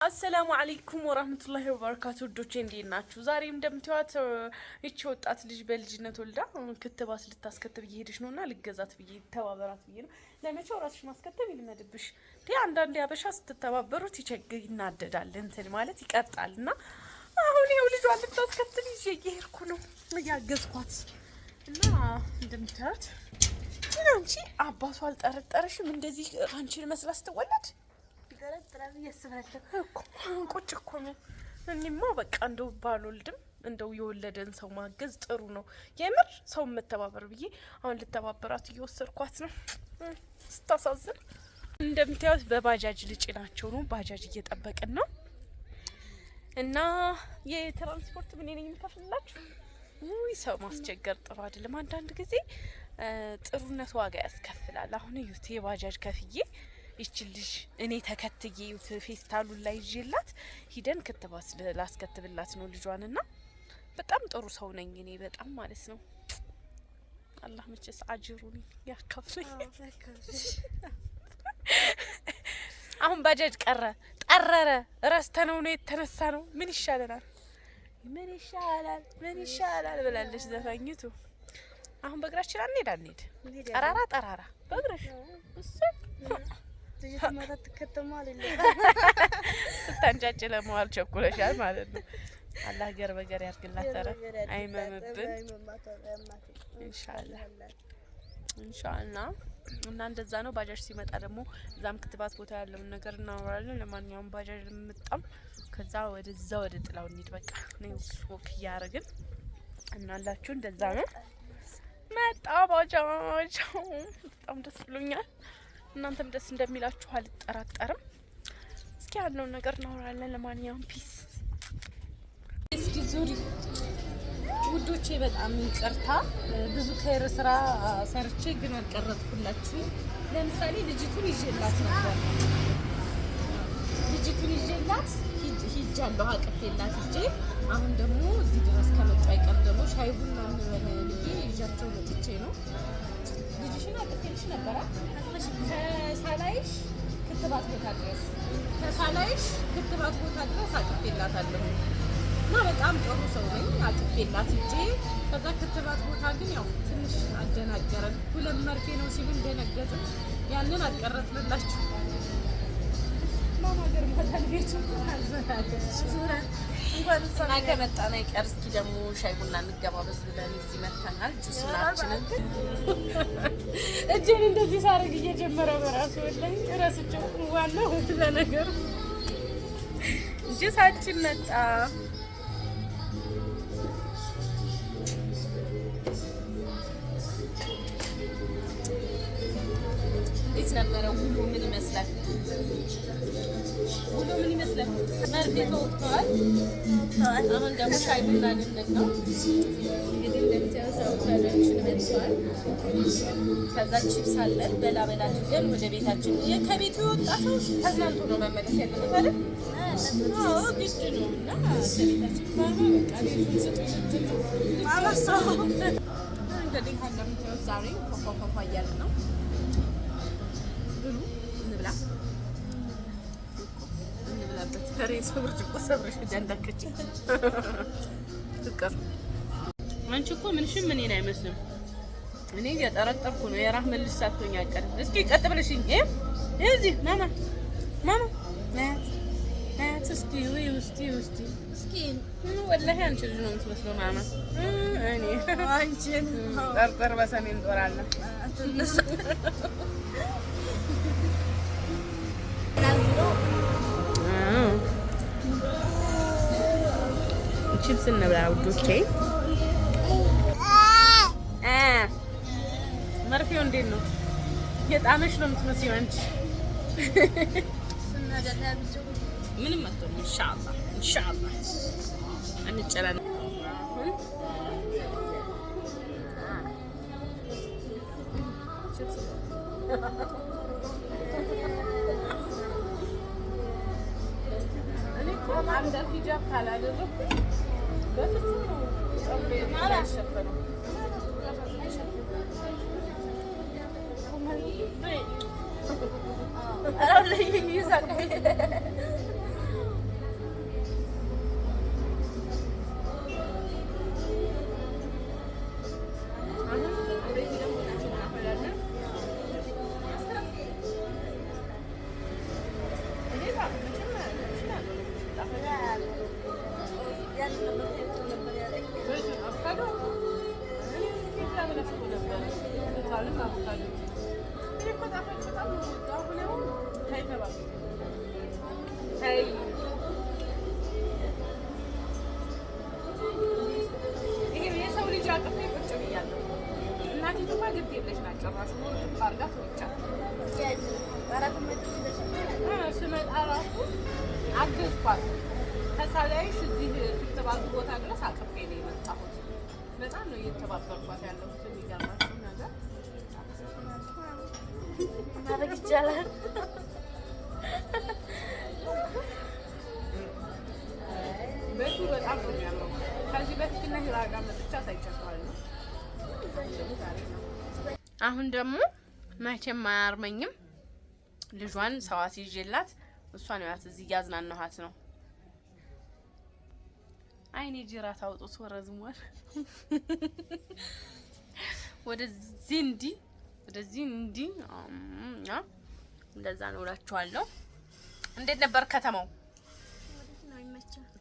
አሰላሙ አለይኩም ወራህመቱላሂ ወበረካቱ ዶቼ እንዴት ናችሁ? ዛሬ እንደምታዩት እቺ ወጣት ልጅ በልጅነት ወልዳ ክትባት ልታስከትብ እየሄደች ነውና ልገዛት ብዬ ተባበራት ብዬ ነው። ለመቼው ራስሽ ማስከተብ ይልመድብሽ። አንዳንዴ አበሻ ስትተባበሩት ይናደዳል እንትን ማለት ይቀጣልና አሁን ይሄው ልጇን ልታስከትብ ይዤ እየሄድኩ ነው እያገዝኳት እና እንደምታዩት አንቺ አባቷ አልጠረጠረሽም እንደዚህ አንቺን መስላ ስትወለድ ተረጥራብ ያስባለሁ እኮ ቁጭ እኮ ነው። እኔማ በቃ እንደው ባልወልድም እንደው የወለደን ሰው ማገዝ ጥሩ ነው የምር ሰው መተባበር ብዬ አሁን ልተባበራት እየወሰድኳት ነው። ስታሳዝን እንደምታዩት በባጃጅ ልጭናቸው ነው። ባጃጅ እየጠበቅን ነው እና የትራንስፖርት ምን ነኝ የምከፍልላችሁ? ውይ ሰው ማስቸገር ጥሩ አይደለም። አንዳንድ ጊዜ ጥሩነት ዋጋ ያስከፍላል። አሁን እዩት የባጃጅ ከፍዬ ይችልሽ እኔ ተከትዬ ዩት ፌስታሉን ላይ ይዤላት ሂደን ክትባት ላስከትብላት ነው ልጇንና በጣም ጥሩ ሰው ነኝ እኔ በጣም ማለት ነው። አላህ መቼስ አጅሩን ያካፍለኝ። አሁን ባጃጅ ጠረረ ረስተነው ነው የተነሳ ነው። ምን ይሻለናል ብላለች ዘፋኝቱ። አሁን በእግራችን አንሄድ ጠራራ በእግርሽ እሱ ልጅቷ ተከተማል ስታንጫጭ ለመዋል ቸኩለሻል ማለት ነው። አላህ ገር በገር ያርግላት። ተረ አይመምብን ኢንሻአላህ እና እንደዛ ነው። ባጃጅ ሲመጣ ደግሞ እዛም ክትባት ቦታ ያለውን ነገር እናወራለን። ለማንኛውም ባጃጅ ልምጣም ከዛ ወደዛ ወደ ጥላው እንሂድ። በቃ ነው ወክ ያረግን እናላችሁ። እንደዛ ነው መጣ ባጃጅ። በጣም ደስ ብሎኛል። እናንተም ደስ እንደሚላችሁ አልጠራጠርም። እስኪ ያለውን ነገር እናወራለን። ለማንኛውም ፒስ። እስኪ ዙሪ ውዶቼ በጣም ይቅርታ ብዙ ከይር ስራ ሰርቼ ግን አልቀረጥኩላችሁ። ለምሳሌ ልጅቱን ይዤላት ነበር። ልጅቱን ይዤላት ሂጃለሁ አቅፌላት ሂጄ አሁን ደግሞ እዚህ ድረስ ከመጣ አይቀር ደግሞ ሻይ ቡና እንበል ብዬ ይዣቸው መጥቼ ነው። ልጅሽን አቅፌልሽ ነበራ ከሳላይሽ ክትባት ቦታ ድረስ አቅፌላታለሁ እና በጣም ጥሩ ሰው ነኝ። አቅፌላት ሂጄ ከዛ ክትባት ቦታ ግን ያው ትንሽ አደናገረን። 2 መርፌ ነው ሲሉ እንደነገጥን ያንን አልቀረጥንላችሁ። ማማገር ማታል ቤቱ ዙራ እንኳን ሰና ከመጣና ይቀር። እስኪ ደግሞ ሻይ ቡና እንገባበዝ ብለን እዚህ መተናል። ጁስናችንን እጄን እንደዚህ ሳረግ እየጀመረ በራሱ ወላሂ እረስቸው ዋናው ለነገሩ ጁሳችን መጣ። እንዴት ነበረ ውሎ? ምን ይመስላል? መርፌ ተወጥቷል። አሁን ደግሞ ሻይ ቡና ልንል ነው እንግዲህ እንደምታዩት አውቃላችሁ መጥቷል። ከዛ ቺፕስ አለን በላ አድርገን ወደ ቤታችን። ከቤቱ የወጣ ሰው ተዝናንቶ ነው መመለስ ያለበት አይደል? አዎ ግድ ነው። እና ከቤታችን በቃ ቤቱን ስጡኝ ማለሰው እንግዲህ እንደምታዩት ዛሬ ፏፏፏ እያለ ነው። ብሉ እንብላ ከሬ ሰብር ጭቆ ሰብርሽ እንዳንዳከች ትቀር። አንቺ እኮ ምንሽም እኔን አይመስልም። እኔ እየጠረጠርኩ ነው። የራህመት ልጅ ሳትሆኝ አይቀርም። እስኪ ቀጥ ብለሽኝ እዚህ ማማ ናት እስኪ ወይ ውስቲ እስኪ ወላሂ አንቺ ልጅ ነው የምትመስለው ማማ። እኔ አንቺን ጠርጠር በሰሜን ጦር አለ ቺፕስ እንብላ ውዶቼ። መርፌው እንዴት ነው? የጣመሽ ነው የምትመስለው አንቺ። ምንም አትሆንም። ኢንሻአላህ አንጨላለን። እኔ አንድ ሂጃብ ካላደረኩ በፍጹም ነው ጸጉሬ አልሸፈነው። አገዝኳት ከሳላይሽ እዚህ ክትባቱ ቦታ ድረስ አቅፌ ነው የመጣሁት። በጣም ነው እየተባበርኳት ያለሁት። የሚገርማችሁ ነገር ማድረግ ይቻላል። ቤቱ በጣም ነው የሚያምረው። ከዚህ በፊት እና ሂራ ጋር መጥቻ ሳይቻለሁ። አሁን ደግሞ መቼም አያርመኝም። ልጇን ሰው አስይዤላት እሷን ያት እዚህ ያዝናናኋት ነው። አይኔ ጅራት አውጥቶ ወረዝሟል። ወደዚህ እንዲ እንደዛ ነው እላችኋለሁ። እንዴት ነበር ከተማው?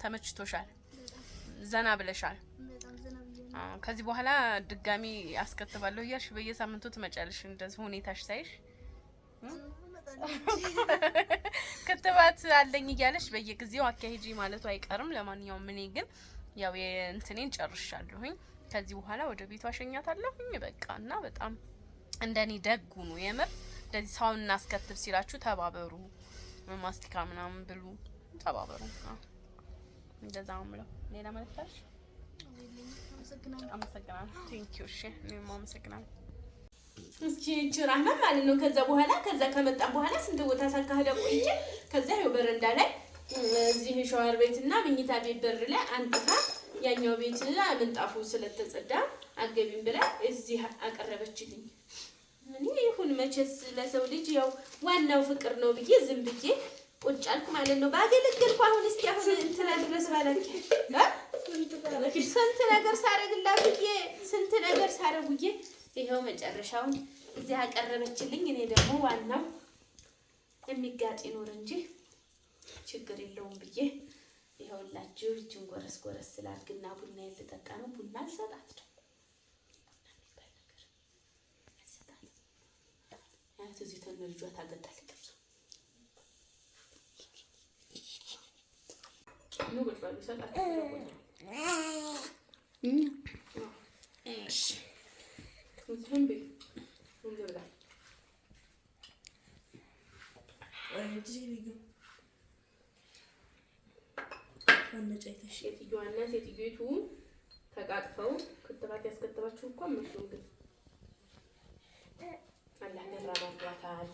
ተመችቶሻል? ዘና ብለሻል? ከዚህ በኋላ ድጋሚ አስከትባለሁ እያልሽ በየሳምንቱ ትመጫለሽ። እንደዚህ ሁኔታሽ ሳይሽ ክትባት አለኝ እያለሽ በየጊዜው አካሄጂ ማለቱ አይቀርም። ለማንኛውም እኔ ግን ያው የእንትኔን ጨርሻለሁኝ። ከዚህ በኋላ ወደ ቤቷ አሸኛታለሁኝ በቃ። እና በጣም እንደኔ ደጉ ነው የምር። እንደዚህ ሰውን እናስከትብ ሲላችሁ ተባበሩ። ማስቲካ ምናምን ብሉ፣ ተባበሩ። እንደዛ ነው የምለው። ሌላ መልእክት? አመሰግናለሁ። ቴንኪው። እሺ እኔም አመሰግናለሁ። እስኪ ጅራህማ ማለት ነው። ከዛ ከመጣን በኋላ ስንት ቦታ ሳካሄደ ቆይቼ ከዛ ይኸው በረንዳ ላይ እዚህ ሻወር ቤትና መኝታ ቤት በር ላይ አንጥታ ያኛው ቤት ምንጣፉ ስለተጸዳ አገቢም ብላ እዚህ አቀረበችልኝ። እኔ ይሁን መቼስ ለሰው ልጅ ያው ዋናው ፍቅር ነው ብዬ ዝም ብዬ ቁጭ አልኩ ማለት ነው። ባገለገልኩ አሁን እስኪ አሁን እንትና ድረስ ባላንቺ ስንት ነገር ሳረግላት ብዬ ስንት ነገር ሳረጉዬ ይሄው መጨረሻውን እዚህ አቀረበችልኝ። እኔ ደግሞ ዋናው የሚጋጥ ይኖር እንጂ ችግር የለውም ብዬ ይኸውላችሁ እችን ጎረስ ጎረስ ስላልግና ቡና ልጠጣ ነው። ቡና አልሰጣት ደግሞ አያት እዚህ ተነ ልጇ ታገታለች። ነው ወጣሉ ሰጣት እሺ ወንጀል ወንጀል ሴትዮዋና ሴትዮቱ ተቃቅፈው ክትባት ያስከተባችሁ እንኳን መስሎን ግን አላህ ገራ ባርኳታል።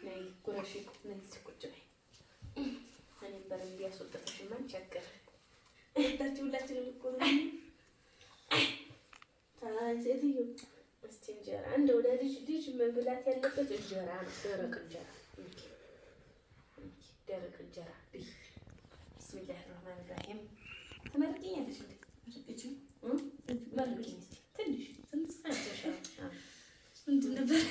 ነይ ጉረሽ ነይ ቁጭ በይ። እኔም በረንዳ ያስወጣሽማ ቸገር ታችሁላችሁ እኮ ነው። ሴትዮ እስቲ እንጀራ እንደው ለልጅ መብላት ያለበት እንጀራ ነው። ደረቅ እንጀራ ደረቅ እንጀራ ብይ። ቢስሚላህ ረህማን ረሂም። ተመርቂኛለሽ እንዴ? መርቂኝ እስቲ ትንሽ ምንድን ነበር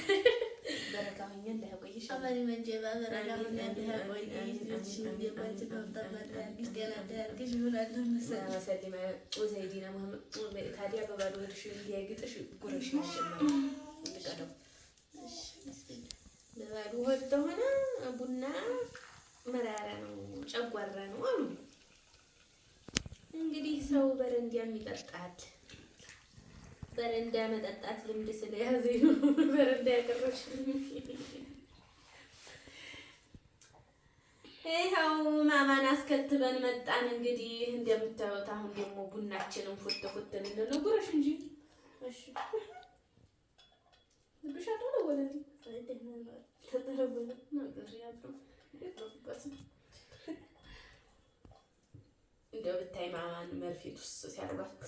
በረካሁኝ እንዳይቆይሽ አማኒ መንጀባ በረካሁኝ እንዳይቆይሽ ልጅሽን የባንቺ ተወጣጣ ገና ዳርግሽ ይሆናል መሰለኝ ሰሊማ ወዘይዲና መሐመድ ታዲያ በባዶ ወድሽ እንዲያግጥሽ ጉረሽ ያሸማል እንቀደው። እሺ በባዶ ወድ ሆነ ቡና መራራ ነው ጨጓራ ነው አሉ። እንግዲህ ሰው በረንዳም ይጠጣል። በረንዳ መጠጣት ልምድ ስለያዘኝ ነው በረንዳ ያቀረብሽልኝ። ይኸው ማማን አስከትበን መጣን። እንግዲህ እንደምታዩት አሁን ደግሞ ቡናችንን ፉት እንለው ጉረሽ እንጂ እሺ ብሻቶ ነው ወለዲ ተደረበለ ነገር ያለው እንደው ብታይ ማማን መርፌት ውስጥ ሲያርባት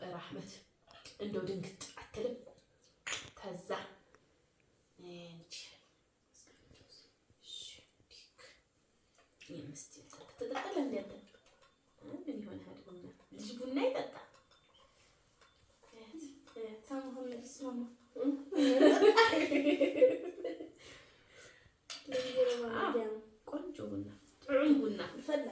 ረህመት እንደው ድንግጥ አትልም። ከዛ እንጂ የምስቲ ተጠጣለ እንዴት ምን ይሆን ሀድቡና ልጅ ቡና ይጠጣ ታሙሁ ለስማማ ቆንጆ ቡና ጥሩ ቡና ፈላ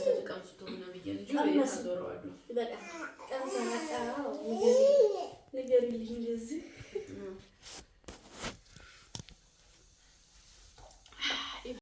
ተቀምሱት ሆነ ብዬ እንጂ ታዞረዋለሁ። በቃ ቀምሳ በቃ ንገሪልኝ እንደዚህ